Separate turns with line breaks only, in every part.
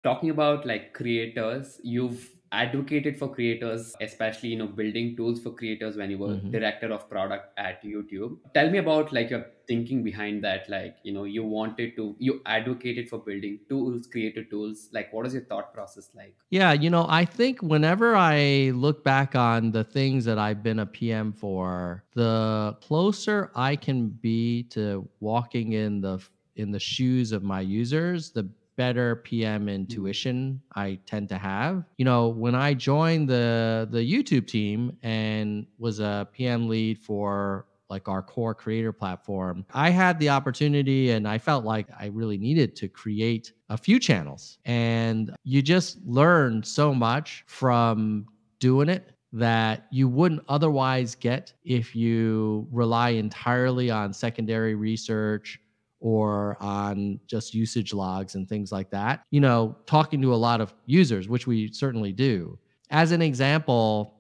Talking about like creators, you've advocated for creators, especially building tools for creators when you were
Hmm.
director of product at YouTube. Tell me about like your thinking behind that. Like, you advocated for building tools, creator tools. Like, what is your thought process like?
Yeah, I think whenever I look back on the things that I've been a PM for, the closer I can be to walking in the shoes of my users, the better PM
Mm,
intuition I tend to have. When I joined the YouTube team and was a PM lead for like our core creator platform, I had the opportunity and I felt like I really needed to create a few channels. And you just learn so much from doing it that you wouldn't otherwise get if you rely entirely on secondary research or on just usage logs and things like that. Talking to a lot of users, which we certainly do. As an example,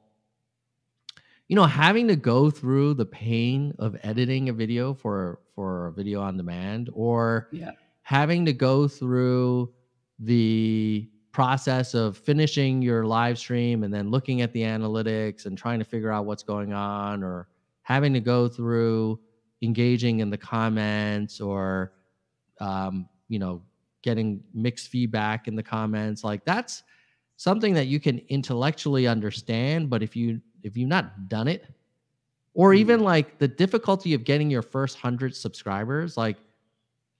having to go through the pain of editing a video for a video on demand, or
yeah.
having to go through the process of finishing your live stream and then looking at the analytics and trying to figure out what's going on, or having to go through engaging in the comments, or you know getting mixed feedback in the comments, like that's something that you can intellectually understand, but if you've not done it, or even
Mm,
like the difficulty of getting your first 100 subscribers, like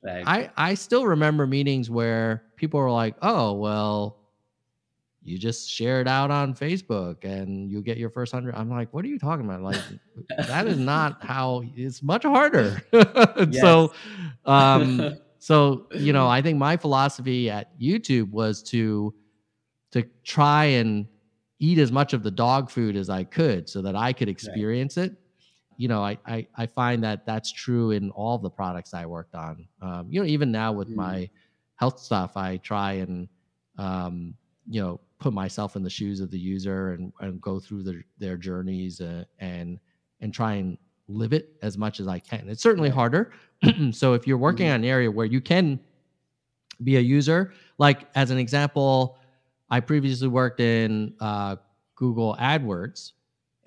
right.
I still remember meetings where people were like, "Oh, well, you just share it out on Facebook and you get your first 100." I'm like, "What are you talking about? Like that is not how, it's much harder." And
Yes.
I think my philosophy at YouTube was to try and eat as much of the dog food as I could so that I could
Right.
experience it. I find that that's true in all the products I worked on. Even now with
Mm,
my health stuff, I try and put myself in the shoes of the user and go through their journeys, and try and live it as much as I can. It's certainly
right.
harder. So if you're working
Mhm,
on an area where you can be a user. Like as an example, I previously worked in Google AdWords,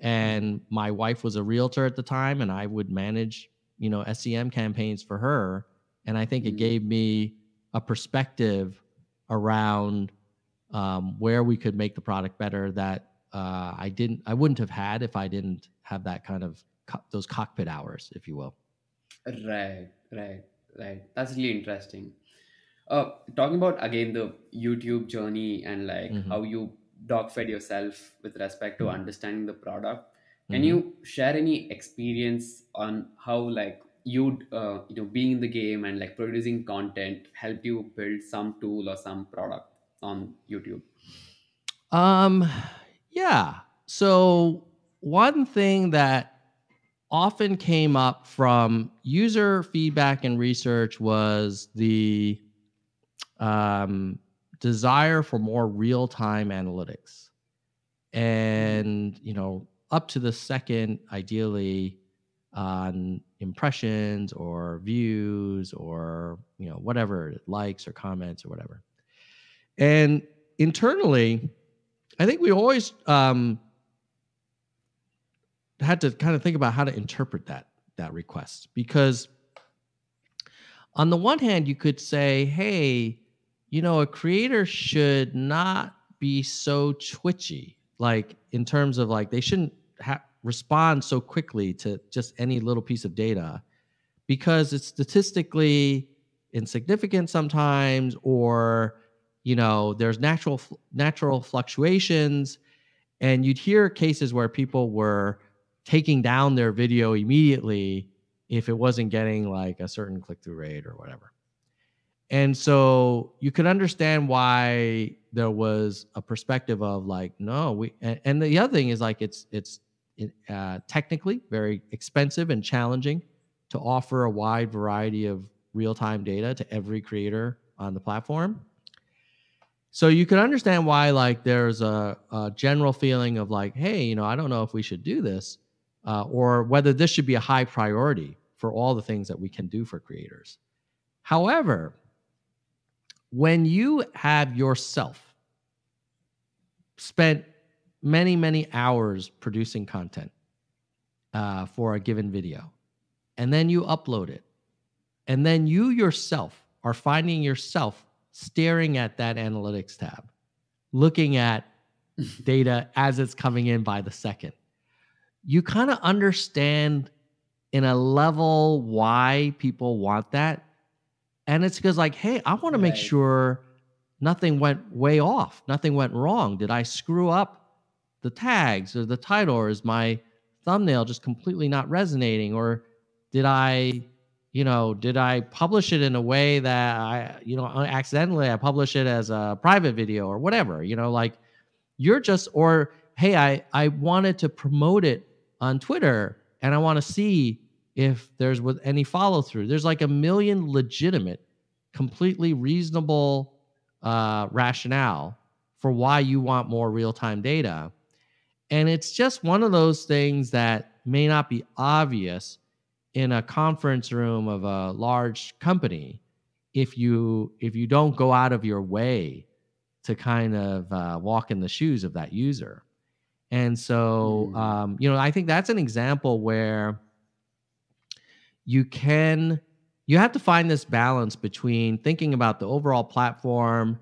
mhm,
and my wife was a realtor at the time, and I would manage SEM campaigns for her, and I think it
mm.
gave me a perspective around where we could make the product better that I wouldn't have had if I didn't have that kind of those cockpit hours, if you will.
Right, right, right. That's really interesting. Talking about again the YouTube journey and like
Hmm.
how you dog fed yourself with respect to understanding the product. Can
Hmm.
you share any experience on how like being in the game and like producing content helped you build some tool or some product on YouTube?
Um, yeah. So one thing that often came up from user feedback and research was the um, desire for more real time analytics,
Mhm.
and up to the second, ideally, on impressions or views or whatever, likes or comments or whatever. And internally, I think we always had to kind of think about how to interpret that request, because on the one hand you could say, hey, a creator should not be so twitchy, like in terms of like they shouldn't respond so quickly to just any little piece of data, because it's statistically insignificant sometimes, or there's natural fluctuations. And you'd hear cases where people were taking down their video immediately if it wasn't getting like a certain click through rate or whatever. And so you could understand why there was a perspective of like, no, and the other thing is like, it's technically very expensive and challenging to offer a wide variety of real time data to every creator on the platform. So you can understand why like there's a general feeling of like, hey, I don't know if we should do this, or whether this should be a high priority for all the things that we can do for creators. However, when you have yourself spent many, many hours producing content for a given video, and then you upload it, and then you yourself are finding yourself staring at that analytics tab, looking at data as it's coming in by the second, you kind of understand in a level why people want that. And it's because, like, hey, I want to make
Right.
sure nothing went way off, nothing went wrong. Did I screw up the tags or the title, or is my thumbnail just completely not resonating? Or did I publish it in a way that accidentally I publish it as a private video or whatever, like you're just, or hey, I wanted to promote it on Twitter and I want to see if there's with any follow through. There's like a million legitimate, completely reasonable rationale for why you want more real time data. And it's just one of those things that may not be obvious in a conference room of a large company if you don't go out of your way to kind of walk in the shoes of that user. And so,
Mm,
I think that's an example where you can you have to find this balance between thinking about the overall platform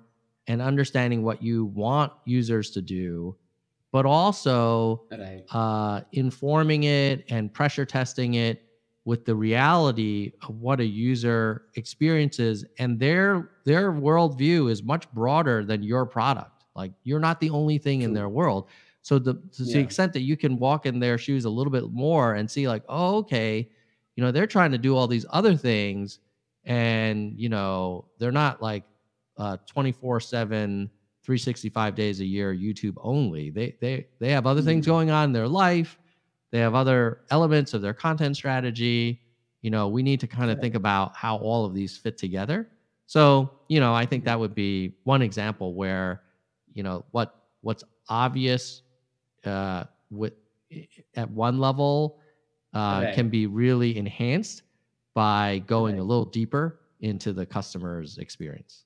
and understanding what you want users to do, but also
right.
informing it and pressure testing it with the reality of what a user experiences, and their worldview is much broader than your product. Like, you're not the only thing in their
True.
world. So to the
Yeah.
extent that you can walk in their shoes a little bit more and see, like, oh, okay, they're trying to do all these other things, and they're not like 24/7, 365 days a year YouTube only. They have other things
Mm,
going on in their life. They have other elements of their content strategy. We need to kind of think
correct.
about how all of these fit together. So, I think
Mhm.
that would be one example where, what's obvious with at one level can
Right.
be really enhanced by going a
Right.
little deeper into the customer's experience.